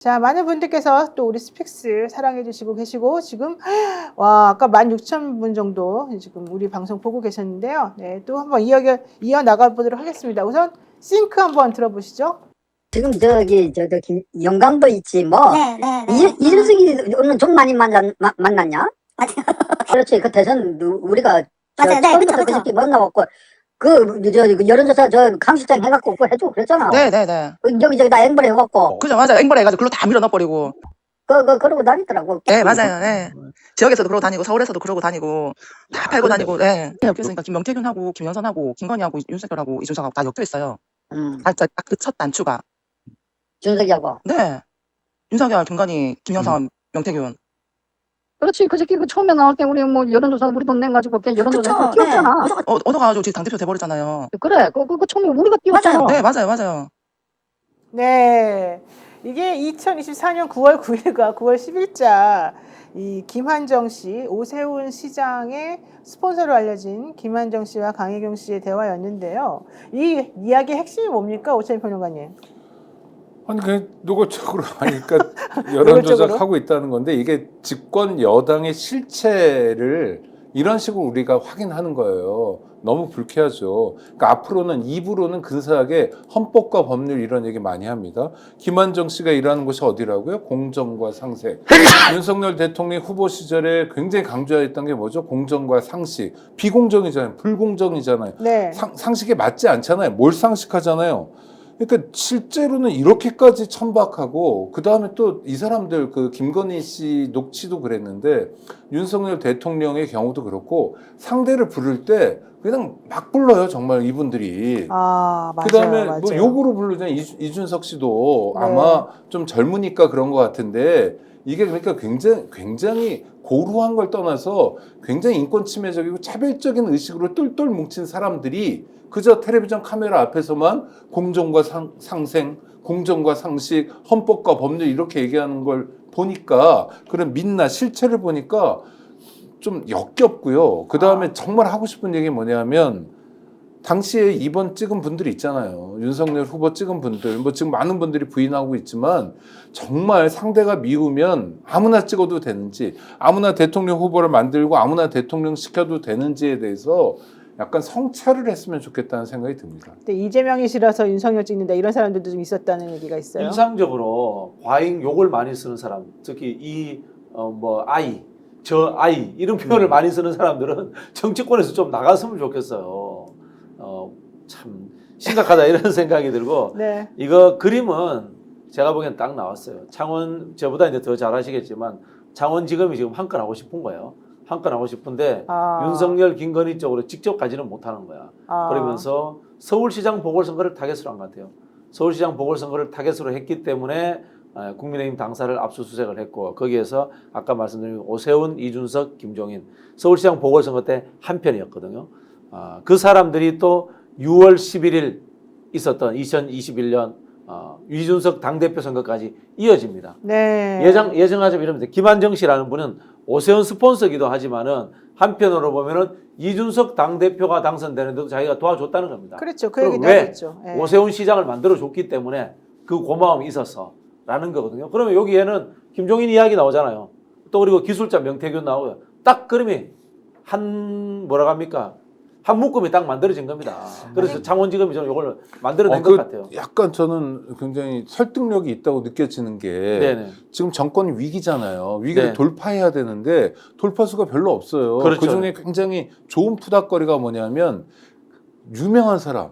자, 많은 분들께서 또 우리 스픽스 사랑해 주시고 계시고 지금 와, 아까 16,000분 정도 지금 우리 방송 보고 계셨는데요. 네, 또 한번 이어나가 보도록 하겠습니다. 우선 싱크 한번 들어보시죠. 지금 저기 영광도 있지 뭐. 네. 이준석이 오늘 좀 많이 만났냐? 그렇지. 그 대선 우리가 맞아요. 네, 처음부터 그쵸. 그저께 만나갖고 그 여론조사 강 실장 해갖고 그거 해주고 그랬잖아. 네네네. 여기저기 다 앵벌 해갖고 그죠, 맞아요. 앵벌해가지고 글로 다 밀어넣어버리고. 그러고 다니더라고. 네, 맞아요. 네. 지역에서도 그러고 다니고, 서울에서도 그러고 다니고, 다 팔고 다니고, 네. 엮였으니까 김명태균하고, 김영선하고, 김건희하고, 윤석열하고, 이준석하고 다 엮여있어요. 딱 그 첫 단추가. 준석이하고. 네. 윤석열, 김건희, 김영선, 명태균. 그렇지. 그저께 그 처음에 나올 때 우리 뭐 여론조사 우리 돈 낸가지고 여론조사 그쵸. 띄웠잖아. 얻어가지고 지금 당대표 돼버렸잖아요. 그래. 그 처음에 우리가 띄웠잖아. 네, 맞아요. 네. 이게 2024년 9월 9일과 9월 10일자 이 김한정 씨, 오세훈 시장의 스폰서로 알려진 김한정 씨와 강혜경 씨의 대화였는데요. 이 이야기의 핵심이 뭡니까, 오찬희 평론가님? 아니 노골적으로 하니까 여론조작하고 있다는 건데 이게 집권 여당의 실체를 이런 식으로 우리가 확인하는 거예요. 너무 불쾌하죠. 그러니까 앞으로는 입으로는 근사하게 헌법과 법률 이런 얘기 많이 합니다. 김한정 씨가 일하는 곳이 어디라고요? 공정과 상식. 윤석열 대통령 후보 시절에 굉장히 강조했던 게 뭐죠? 공정과 상식. 비공정이잖아요. 불공정이잖아요. 네. 상식에 맞지 않잖아요. 뭘 상식하잖아요. 그러니까 실제로는 이렇게까지 천박하고 그 다음에 또 이 사람들 그 김건희 씨 녹취도 그랬는데 윤석열 대통령의 경우도 그렇고 상대를 부를 때 그냥 막 불러요 정말 이분들이. 아, 맞아요. 그 다음에 맞아요. 뭐 욕으로 부르잖아요. 이준석 씨도 네. 아마 좀 젊으니까 그런 것 같은데 이게 그러니까 굉장히 고루한 걸 떠나서 굉장히 인권 침해적이고 차별적인 의식으로 똘똘 뭉친 사람들이 그저 텔레비전 카메라 앞에서만 공정과 상생, 공정과 상식, 헌법과 법률 이렇게 얘기하는 걸 보니까 그런 민낯 실체를 보니까 좀 역겹고요. 그 다음에 정말 하고 싶은 얘기 뭐냐면 당시에 이번 찍은 분들이 있잖아요. 윤석열 후보 찍은 분들, 뭐 지금 많은 분들이 부인하고 있지만 정말 상대가 미우면 아무나 찍어도 되는지, 아무나 대통령 후보를 만들고 아무나 대통령 시켜도 되는지에 대해서 약간 성찰을 했으면 좋겠다는 생각이 듭니다. 근데 이재명이 싫어서 윤석열 찍는다 이런 사람들도 좀 있었다는 얘기가 있어요. 일상적으로 과잉 욕을 많이 쓰는 사람, 특히 저 아이 이런 표현을 많이 쓰는 사람들은 정치권에서 좀 나갔으면 좋겠어요. 참 심각하다 이런 생각이 들고 네. 이거 그림은 제가 보기엔 딱 나왔어요. 창원 저보다 이제 더 잘하시겠지만 창원지검이 지금 한 건 하고 싶은 거예요. 한 건 하고 싶은데 윤석열, 김건희 쪽으로 직접 가지는 못하는 거야. 그러면서 서울시장 보궐선거를 타겟으로 한 것 같아요. 서울시장 보궐선거를 타겟으로 했기 때문에 국민의힘 당사를 압수수색을 했고 거기에서 아까 말씀드린 오세훈, 이준석, 김종인 서울시장 보궐선거 때 한 편이었거든요. 그 사람들이 또 6월 11일 있었던 2021년 이준석 당대표 선거까지 이어집니다. 네. 예정하자면 이러면 김한정 씨라는 분은 오세훈 스폰서기도 하지만은 한편으로 보면은 이준석 당대표가 당선되는데도 자기가 도와줬다는 겁니다. 그렇죠. 그 얘기도 왜? 하겠죠. 네. 오세훈 시장을 만들어줬기 때문에 그 고마움이 있어서라는 거거든요. 그러면 여기에는 김종인 이야기 나오잖아요. 또 그리고 기술자 명태균 나오고요. 딱 그림이 한 묶음이 딱 만들어진 겁니다. 그래서 창원지검이 저는 이걸 만들어낸 것 같아요. 약간 저는 굉장히 설득력이 있다고 느껴지는 게 네네. 지금 정권이 위기잖아요. 위기를 네. 돌파해야 되는데 돌파수가 별로 없어요. 그렇죠. 그중에 굉장히 좋은 푸닥거리가 뭐냐면 유명한 사람,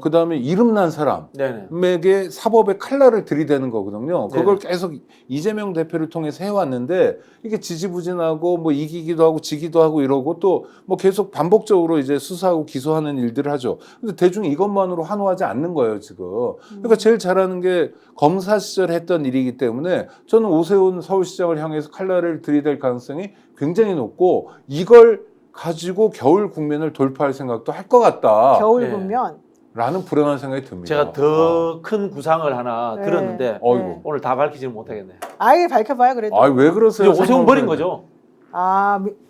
그 다음에 이름난 사람에게 사법의 칼날을 들이대는 거거든요. 그걸 계속 이재명 대표를 통해서 해왔는데 이게 지지부진하고 뭐 이기기도 하고 지기도 하고 이러고 또 뭐 계속 반복적으로 이제 수사하고 기소하는 일들을 하죠. 근데 대중이 이것만으로 환호하지 않는 거예요, 지금. 그러니까 제일 잘하는 게 검사 시절에 했던 일이기 때문에 저는 오세훈 서울시장을 향해서 칼날을 들이댈 가능성이 굉장히 높고 이걸 가지고 겨울 국면을 돌파할 생각도 할 것 같다. 겨울 국면. 라는 불안한 생각이 듭니다. 제가 더 큰 구상을 하나 들었는데 오늘 다 밝히지는 못하겠네요. 아예 밝혀봐요 그래도. 왜 그러세요? 오세훈 버린 거죠.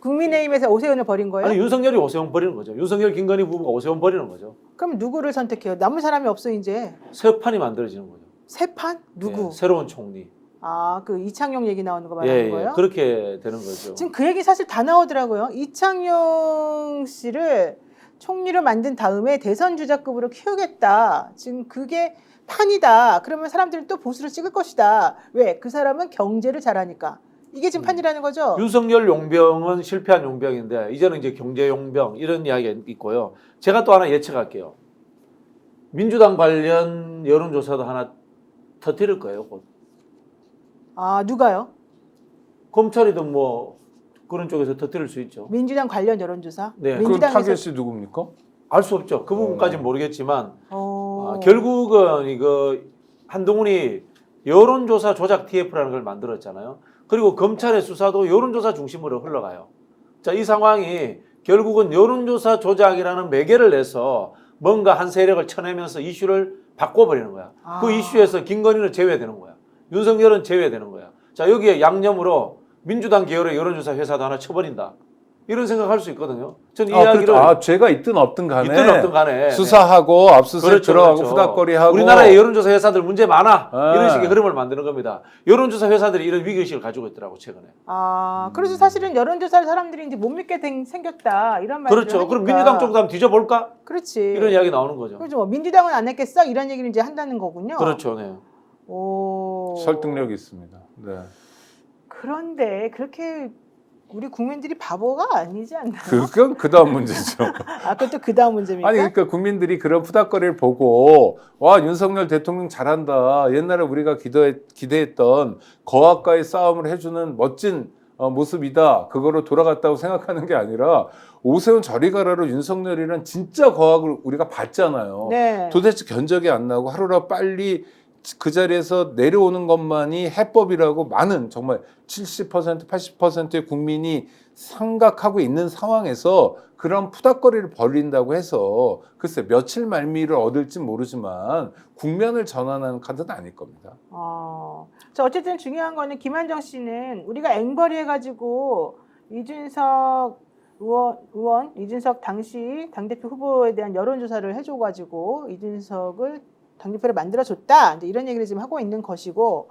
국민의힘에서 오세훈을 버린 거예요? 아니 윤석열이 오세훈 버리는 거죠. 윤석열, 김건희 부부가 오세훈 버리는 거죠. 그럼 누구를 선택해요? 남은 사람이 없어 이제. 새 판이 만들어지는 거죠. 새 판? 누구? 예, 새로운 총리. 아, 그 이창용 얘기 나오는 거 말하는 거예요? 그렇게 되는 거죠. 지금 그 얘기 사실 다 나오더라고요. 이창용 씨를 총리로 만든 다음에 대선 주자급으로 키우겠다. 지금 그게 판이다. 그러면 사람들이 또 보수를 찍을 것이다. 왜? 그 사람은 경제를 잘하니까. 이게 지금 판이라는 거죠. 윤석열 용병은 실패한 용병인데 이제는 이제 경제 용병 이런 이야기가 있고요. 제가 또 하나 예측할게요. 민주당 관련 여론조사도 하나 터뜨릴 거예요. 곧. 아, 누가요? 검찰이든 뭐 그런 쪽에서 터뜨릴 수 있죠. 민주당 관련 여론조사? 네. 그 타겟이 누굽니까? 알 수 없죠. 그 부분까지는 모르겠지만 어... 결국은 이거 한동훈이 여론조사 조작 TF라는 걸 만들었잖아요. 그리고 검찰의 수사도 여론조사 중심으로 흘러가요. 자, 이 상황이 결국은 여론조사 조작이라는 매개를 내서 뭔가 한 세력을 쳐내면서 이슈를 바꿔버리는 거야. 그 이슈에서 김건희는 제외되는 거야. 윤석열은 제외되는 거야. 자, 여기에 양념으로 민주당 계열의 여론조사 회사도 하나 쳐버린다. 이런 생각할 수 있거든요. 전 이 이야기를 죄가 있든 없든 간에 수사하고 압수수색 들어가고 후닥거리하고 우리나라의 여론조사 회사들 문제 많아. 이런 식의 흐름을 만드는 겁니다. 여론조사 회사들이 이런 위기의식을 가지고 있더라고 최근에. 그래서 사실은 여론조사를 사람들이 이제 못 믿게 생겼다 이런 말을 그렇죠. 하니까. 그럼 민주당 쪽도 한번 뒤져볼까? 그렇지. 이런 이야기 나오는 거죠. 그렇죠. 뭐 민주당은 안 했겠어? 이런 얘기를 이제 한다는 거군요. 그렇죠. 네. 오. 설득력이 있습니다. 네. 그런데 그렇게 우리 국민들이 바보가 아니지 않나요? 그건 그다음 문제죠. 그것도 그 다음 문제입니까? 아니 그러니까 국민들이 그런 푸닥거리를 보고 와 윤석열 대통령 잘한다. 옛날에 우리가 기대했던 거학과의 싸움을 해주는 멋진 모습이다. 그거로 돌아갔다고 생각하는 게 아니라 오세훈 저리 가라로 윤석열이란 진짜 거학을 우리가 봤잖아요. 네. 도대체 견적이 안 나고 하루라 빨리 그 자리에서 내려오는 것만이 해법이라고 많은 정말 70% 80%의 국민이 생각하고 있는 상황에서 그런 푸닥거리를 벌린다고 해서 글쎄 며칠 말미를 얻을진 모르지만 국면을 전환하는 카드는 아닐 겁니다. 자, 어쨌든 중요한 거는 김한정 씨는 우리가 앵벌이 해가지고 이준석 의원, 이준석 당시 당대표 후보에 대한 여론조사를 해줘가지고 이준석을 당대표를 만들어줬다. 이제 이런 얘기를 지금 하고 있는 것이고,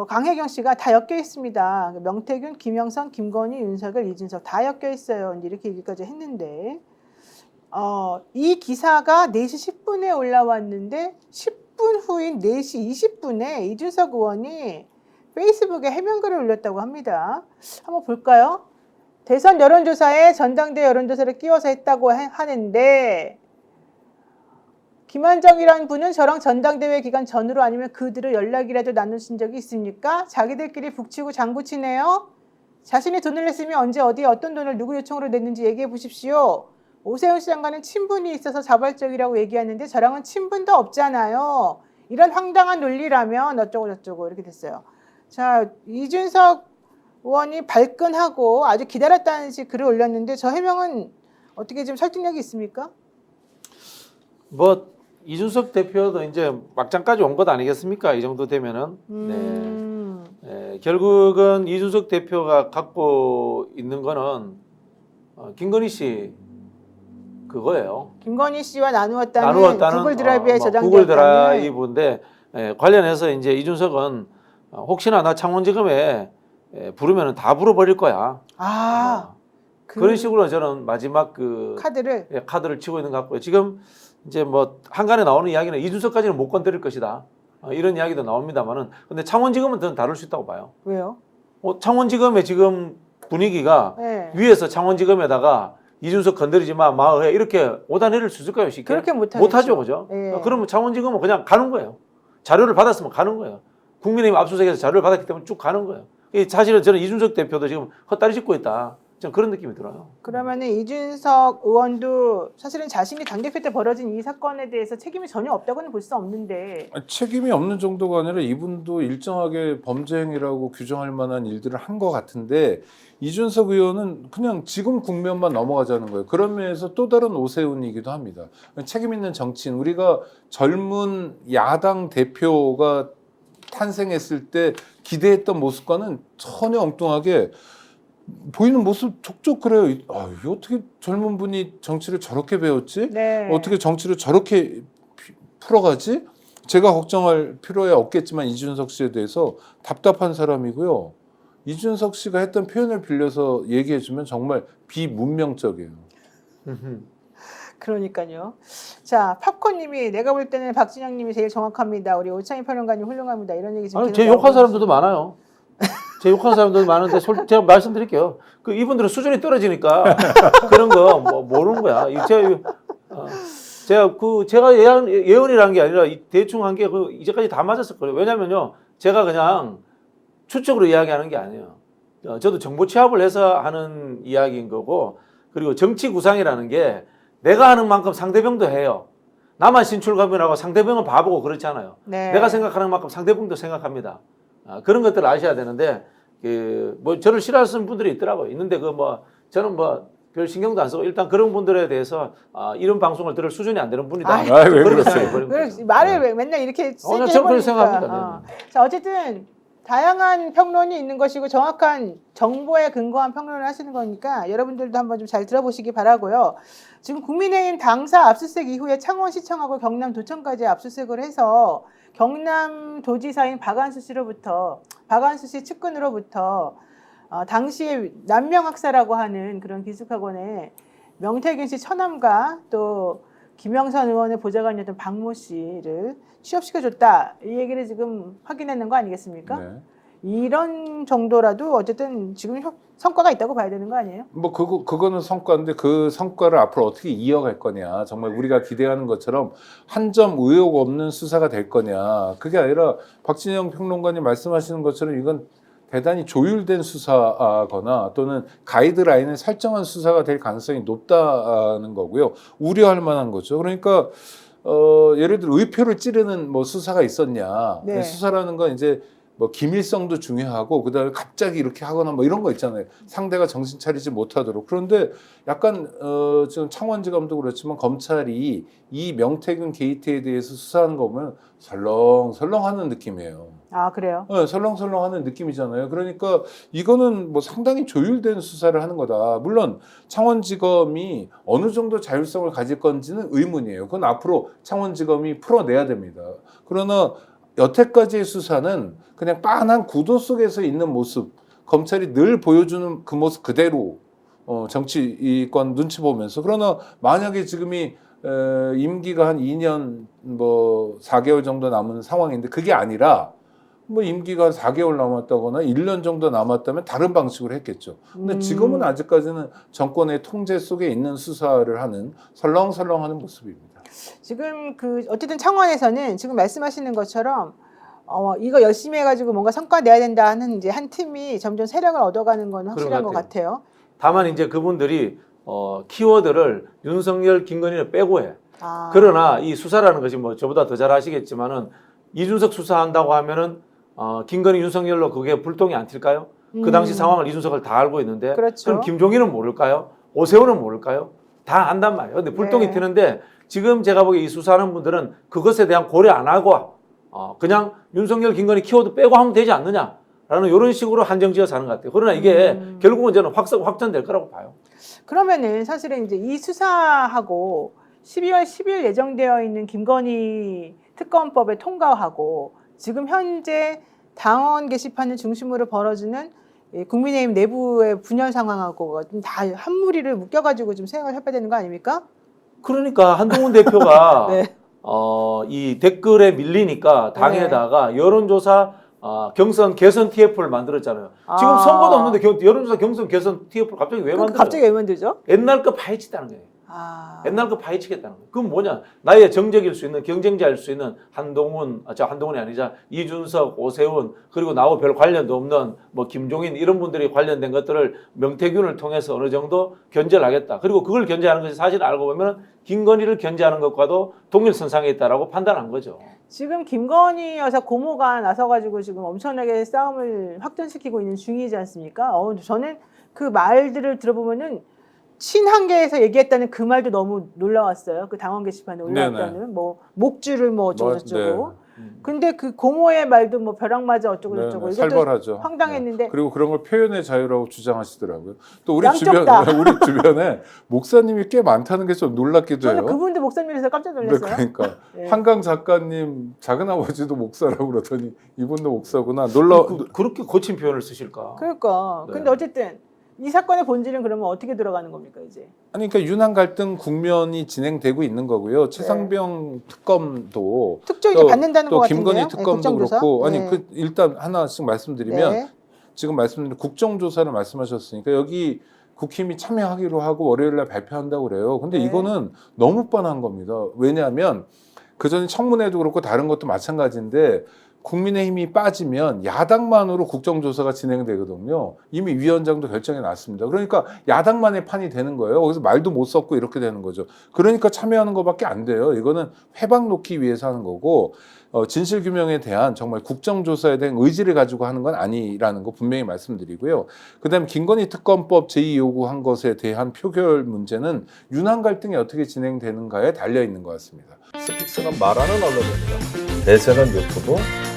강혜경 씨가 다 엮여 있습니다. 명태균, 김영선, 김건희, 윤석열, 이준석 다 엮여 있어요. 이제 이렇게 얘기까지 했는데, 이 기사가 4시 10분에 올라왔는데 10분 후인 4시 20분에 이준석 의원이 페이스북에 해명글을 올렸다고 합니다. 한번 볼까요? 대선 여론조사에 전당대회 여론조사를 끼워서 했다고 하는데 김한정이라는 분은 저랑 전당대회 기간 전으로 아니면 그들을 연락이라도 나누신 적이 있습니까? 자기들끼리 북치고 장구치네요. 자신이 돈을 냈으면 언제 어디에 어떤 돈을 누구 요청으로 냈는지 얘기해 보십시오. 오세훈 시장과는 친분이 있어서 자발적이라고 얘기하는데 저랑은 친분도 없잖아요. 이런 황당한 논리라면 어쩌고 저쩌고 이렇게 됐어요. 자, 이준석 의원이 발끈하고 아주 기다렸다는 식 글을 올렸는데 저 해명은 어떻게 좀 설득력이 있습니까? 뭐 이준석 대표도 이제 막장까지 온 것 아니겠습니까? 이 정도 되면은. 네. 결국은 이준석 대표가 갖고 있는 거는 김건희 씨 그거예요. 김건희 씨와 나누었다는 구글 드라이브에 저장되었다는 구글 드라이브인데 관련해서 이제 이준석은 혹시나 나 창원지검에 부르면은 다 불어버릴 거야. 그런 식으로 저는 마지막 그 카드를 치고 있는 것 같고요. 지금 이제 뭐 한간에 나오는 이야기는 이준석까지는 못 건드릴 것이다. 이런 이야기도 나옵니다만은 근데 창원지검은 저는 다룰 수 있다고 봐요. 왜요? 창원지검의 지금 분위기가 위에서 창원지검에다가 이준석 건드리지 마, 마의해 이렇게 오다 내릴 수 있을까요? 쉽게? 그렇게 못하죠, 그죠? 그러면 창원지검은 그냥 가는 거예요. 자료를 받았으면 가는 거예요. 국민의힘 압수수색에서 자료를 받았기 때문에 쭉 가는 거예요. 사실은 저는 이준석 대표도 지금 헛다리 짚고 있다. 좀 그런 느낌이 들어요. 그러면은 이준석 의원도 사실은 자신이 당대표 때 벌어진 이 사건에 대해서 책임이 전혀 없다고는 볼 수 없는데 책임이 없는 정도가 아니라 이분도 일정하게 범죄 행위라고 규정할 만한 일들을 한 것 같은데 이준석 의원은 그냥 지금 국면만 넘어가자는 거예요. 그런 면에서 또 다른 오세훈이기도 합니다. 책임 있는 정치인, 우리가 젊은 야당 대표가 탄생했을 때 기대했던 모습과는 전혀 엉뚱하게 보이는 모습 족족 그래요. 이게 어떻게 젊은 분이 정치를 저렇게 배웠지? 어떻게 정치를 저렇게 풀어가지? 제가 걱정할 필요야 없겠지만 이준석 씨에 대해서 답답한 사람이고요. 이준석 씨가 했던 표현을 빌려서 얘기해주면 정말 비문명적이에요. 그러니까요. 자, 팝콘님이 내가 볼 때는 박진영님이 제일 정확합니다. 우리 오창희 평론가님 훌륭합니다. 이런 얘기 좀. 아니, 제 욕한 사람들도 많아요. 제 욕한 사람들도 많은데 제가 말씀드릴게요. 그 이분들은 수준이 떨어지니까 그런 거 뭐 모르는 거야. 제가 예언이라는 게 아니라 대충 한 게 이제까지 다 맞았을 거예요. 왜냐면요, 제가 그냥 추측으로 이야기하는 게 아니에요. 저도 정보 취합을 해서 하는 이야기인 거고, 그리고 정치 구상이라는 게 내가 하는 만큼 상대방도 해요. 나만 신출가면하고 상대방은 바보고 그렇지 않아요. 네. 내가 생각하는 만큼 상대방도 생각합니다. 그런 것들을 아셔야 되는데, 뭐 저를 싫어하시는 분들이 있더라고요. 있는데 저는 별 신경도 안 쓰고 일단 그런 분들에 대해서 이런 방송을 들을 수준이 안 되는 분이다. 왜 그렇게 그러세요? 생각해버린 거죠. 말을 네. 맨날 이렇게 저는 세게 그렇게 해버리니까. 생각합니다. 자, 어쨌든 다양한 평론이 있는 것이고 정확한 정보에 근거한 평론을 하시는 거니까 여러분들도 한번 좀 잘 들어보시기 바라고요. 지금 국민의힘 당사 압수수색 이후에 창원시청하고 경남도청까지 압수수색을 해서 경남도지사인 박한수 씨 측근으로부터 당시에 남명학사라고 하는 그런 기숙학원에 명태균 씨 처남과 또 김영선 의원의 보좌관이었던 박모 씨를 취업시켜줬다. 이 얘기를 지금 확인했는 거 아니겠습니까? 네. 이런 정도라도 어쨌든 지금 성과가 있다고 봐야 되는 거 아니에요? 뭐 그거는 성과인데 그 성과를 앞으로 어떻게 이어갈 거냐, 정말 우리가 기대하는 것처럼 한 점 의혹 없는 수사가 될 거냐. 그게 아니라 박진영 평론가님 말씀하시는 것처럼 이건 대단히 조율된 수사거나 또는 가이드라인을 설정한 수사가 될 가능성이 높다는 거고요. 우려할 만한 거죠. 그러니까 예를 들어 의표를 찌르는 뭐 수사가 있었냐. 네. 수사라는 건 이제 뭐 기밀성도 중요하고 그다음에 갑자기 이렇게 하거나 뭐 이런 거 있잖아요. 상대가 정신 차리지 못하도록. 그런데 약간 지금 창원지검도 그렇지만 검찰이 이 명태균 게이트에 대해서 수사하는 거 보면 설렁설렁하는 느낌이에요. 아, 그래요? 네, 설렁설렁하는 느낌이잖아요. 그러니까 이거는 뭐 상당히 조율된 수사를 하는 거다. 물론 창원지검이 어느 정도 자율성을 가질 건지는 의문이에요. 그건 앞으로 창원지검이 풀어내야 됩니다. 그러나 여태까지의 수사는 그냥 빤한 구도 속에서 있는 모습, 검찰이 늘 보여주는 그 모습 그대로 정치권 눈치 보면서. 그러나 만약에 지금이 임기가 한 2년 뭐 4개월 정도 남은 상황인데 그게 아니라 뭐 임기가 4개월 남았다거나 1년 정도 남았다면 다른 방식으로 했겠죠. 근데 지금은 아직까지는 정권의 통제 속에 있는 수사를 하는 설렁설렁하는 모습입니다. 지금 어쨌든 창원에서는 지금 말씀하시는 것처럼 이거 열심히 해가지고 뭔가 성과 내야 된다 하는 이제 한 팀이 점점 세력을 얻어가는 건 확실한 것 같아요. 다만 이제 그분들이 키워드를 윤석열, 김건희를 빼고 해. 아. 그러나 이 수사라는 것이 뭐 저보다 더 잘 아시겠지만은 이준석 수사한다고 하면은 김건희, 윤석열로 그게 불똥이 안 튈까요? 그 당시 상황을 이준석을 다 알고 있는데 그렇죠. 그럼 김종인은 모를까요? 오세훈은 모를까요? 다 안단 말이에요. 근데 불똥이 네. 튀는데 지금 제가 보기에 이 수사하는 분들은 그것에 대한 고려 안 하고 그냥 윤석열, 김건희 키워드 빼고 하면 되지 않느냐라는 이런 식으로 한정지어서 하는 것 같아요. 그러나 이게 결국은 저는 확전될 거라고 봐요. 그러면은 사실은 이제 이 수사하고 12월 10일 예정되어 있는 김건희 특검법의 통과하고 지금 현재 당원 게시판을 중심으로 벌어지는 국민의힘 내부의 분열 상황하고 좀 다 한 무리를 묶여가지고 좀 생각을 해봐야 되는 거 아닙니까? 그러니까 한동훈 대표가 네. 이 댓글에 밀리니까 당에다가 여론조사 경선 개선 TF를 만들었잖아요. 지금 선거도 없는데 여론조사 경선 개선 TF를 갑자기 왜 만들어요? 갑자기 왜 만들죠? 옛날 거 파헤치다는 거예요. 옛날 거 파헤치겠다는 거예요. 그건 뭐냐? 나의 정적일 수 있는, 경쟁자일 수 있는 한동훈이 아니자 이준석, 오세훈, 그리고 나하고 별 관련도 없는 뭐 김종인 이런 분들이 관련된 것들을 명태균을 통해서 어느 정도 견제를 하겠다. 그리고 그걸 견제하는 것이 사실 알고 보면 김건희를 견제하는 것과도 동일선상에 있다라고 판단한 거죠. 지금 김건희 여사 고모가 나서가지고 지금 엄청나게 싸움을 확전시키고 있는 중이지 않습니까? 저는 그 말들을 들어보면은 친한계에서 얘기했다는 그 말도 너무 놀라웠어요. 그 당원 게시판에 올라왔다는 뭐 목줄을 뭐 어쩌고 저쩌고. 근데 그 공호의 말도 뭐 벼락 맞아 어쩌고 네, 저쩌고 네, 이것도 살벌하죠. 황당했는데 그리고 그런 걸 표현의 자유라고 주장하시더라고요. 또 우리 양쪽 주변 다. 우리 주변에 목사님이 꽤 많다는 게 좀 놀랍기도 해요. 저는 그분도 목사님이라서 깜짝 네, 놀랐어요. 그러니까 네. 한강 작가님 작은 아버지도 목사라고 그러더니 이분도 목사구나. 놀라. 그렇게 거친 표현을 쓰실까? 그러니까 네. 근데 어쨌든 이 사건의 본질은 그러면 어떻게 들어가는 겁니까 이제? 아니 그러니까 윤한 갈등 국면이 진행되고 있는 거고요. 최상병 특검도 특조 이제 받는다는 것 또 같은데요. 김건희 네, 특검도 국정조사. 그렇고 아니 네. 그 일단 하나씩 말씀드리면 네. 지금 말씀드린 국정조사를 말씀하셨으니까 여기 국힘이 참여하기로 하고 월요일날 발표한다고 그래요. 근데 네. 이거는 너무 뻔한 겁니다. 왜냐하면 그전에 청문회도 그렇고 다른 것도 마찬가지인데 국민의힘이 빠지면 야당만으로 국정조사가 진행되거든요. 이미 위원장도 결정이 났습니다. 그러니까 야당만의 판이 되는 거예요. 거기서 말도 못 섞고 이렇게 되는 거죠. 그러니까 참여하는 것밖에 안 돼요. 이거는 회방 놓기 위해서 하는 거고 진실규명에 대한 정말 국정조사에 대한 의지를 가지고 하는 건 아니라는 거 분명히 말씀드리고요. 그다음에 김건희 특검법 제2 요구한 것에 대한 표결 문제는 윤한 갈등이 어떻게 진행되는가에 달려 있는 것 같습니다. 스픽스는 말하는 언론입니다. 대세는 유튜브,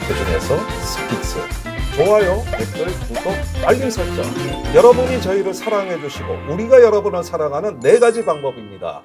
그중에서 스픽스. 좋아요, 댓글, 구독, 알림 설정. 여러분이 저희를 사랑해 주시고 우리가 여러분을 사랑하는 4가지 방법입니다.